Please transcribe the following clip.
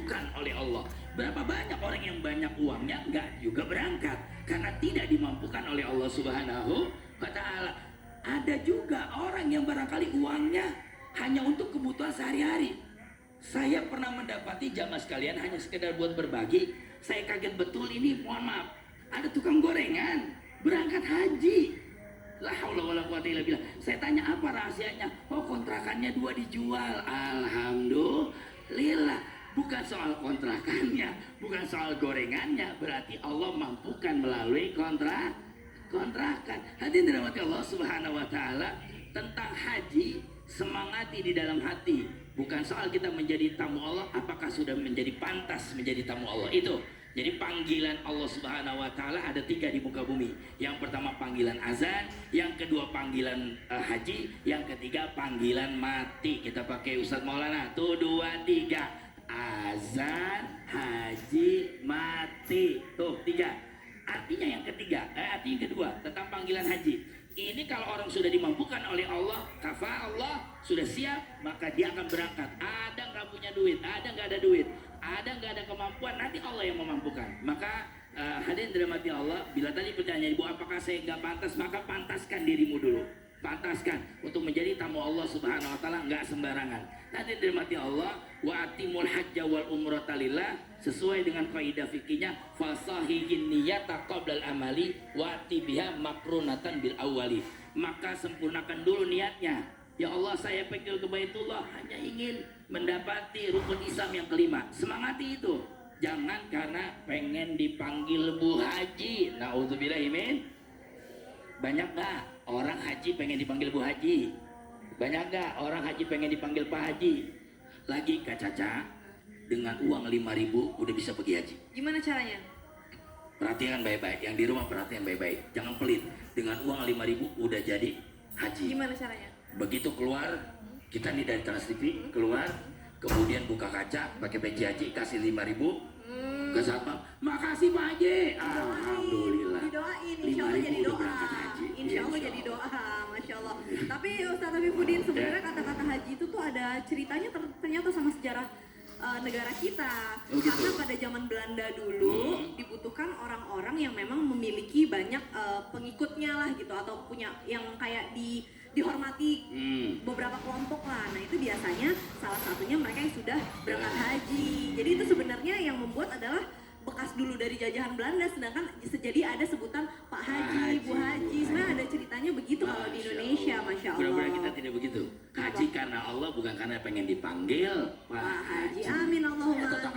dimampukan oleh Allah. Berapa banyak orang yang banyak uangnya nggak juga berangkat karena tidak dimampukan oleh Allah Subhanahu wa Ta'ala. Ada juga orang yang barangkali uangnya hanya untuk kebutuhan sehari-hari. Saya pernah mendapati jamaah sekalian hanya sekedar buat berbagi. Saya kaget betul ini, mohon maaf, ada tukang gorengan berangkat haji. La haula wala quwata illa billah. Saya tanya apa rahasianya? Oh, kontrakannya 2 dijual. Alhamdulillah. Bukan soal kontrakannya, bukan soal gorengannya, berarti Allah mampukan melalui kontrakan. Hadirin dirahmati Allah Subhanahu wa Ta'ala, tentang haji semangati di dalam hati. Bukan soal kita menjadi tamu Allah, apakah sudah menjadi pantas menjadi tamu Allah. Itu jadi panggilan Allah Subhanahu wa Ta'ala ada 3 di muka bumi. Yang pertama panggilan azan, yang kedua panggilan haji, yang ketiga panggilan mati. Kita pakai Ustadz Maulana. Tuh 2, 3. Azan, haji, mati. Tuh 3. Artinya yang ketiga, artinya yang kedua tentang panggilan haji. Ini kalau orang sudah dimampukan oleh Allah, kafa Allah sudah siap, maka dia akan berangkat. Ada nggak punya duit, ada nggak ada duit, ada nggak ada kemampuan, nanti Allah yang memampukan. Maka hadirin dirahmati Allah, bila tadi pertanyaan ibu apakah saya nggak pantas, maka pantaskan dirimu dulu. Pantaskan untuk menjadi tamu Allah Subhanahu wa Ta'ala, nggak sembarangan. Hadirin dirahmati Allah, wa atimul hajja wal umrata lillah, sesuai dengan kaidah fikihnya, fasahihin niyata qablal amali wa atibiha makrunatan bil awali. Maka sempurnakan dulu niatnya. Ya Allah, saya pengen ke Baitullah hanya ingin mendapati rukun Islam yang kelima. Semangati itu. Jangan karena pengen dipanggil Bu Haji. Nauzubillahi min. Banyak nggak orang haji pengen dipanggil Bu Haji? Banyak nggak orang haji pengen dipanggil Pak Haji? Lagi Kak Caca, dengan uang 5.000 udah bisa pergi haji. Gimana caranya? Perhatikan baik-baik, yang di rumah perhatikan baik-baik, jangan pelit. Dengan uang 5.000 udah jadi haji. Gimana caranya? Begitu keluar, kita nih dari Trans TV keluar, kemudian buka kaca pakai peci haji, kasih 5.000 ke satpam, makasih Pak Haji. Alhamdulillah. Didoain, insya Allah jadi doa. Insya Allah jadi doa, masya Allah. Tapi Ustaz Afifuddin, sebenarnya kata-kata haji itu tuh ada ceritanya ternyata sama sejarah negara kita. Oh, gitu. Karena pada zaman Belanda dulu dibutuhkan orang-orang yang memang memiliki banyak pengikutnya lah gitu, atau punya yang kayak dihormati beberapa kelompok lah. Nah itu biasanya salah satunya mereka yang sudah berangkat haji. Jadi itu sebenarnya yang membuat adalah bekas dulu dari jajahan Belanda, sedangkan jadi ada sebutan Pak Haji, Bu Haji. Sebenarnya ada ceritanya begitu kalau di Indonesia, masya Allah. Pura-pura kita tidak begitu. Haji karena Allah, bukan karena pengen dipanggil Pak Haji. Amin Allahumma. Tetap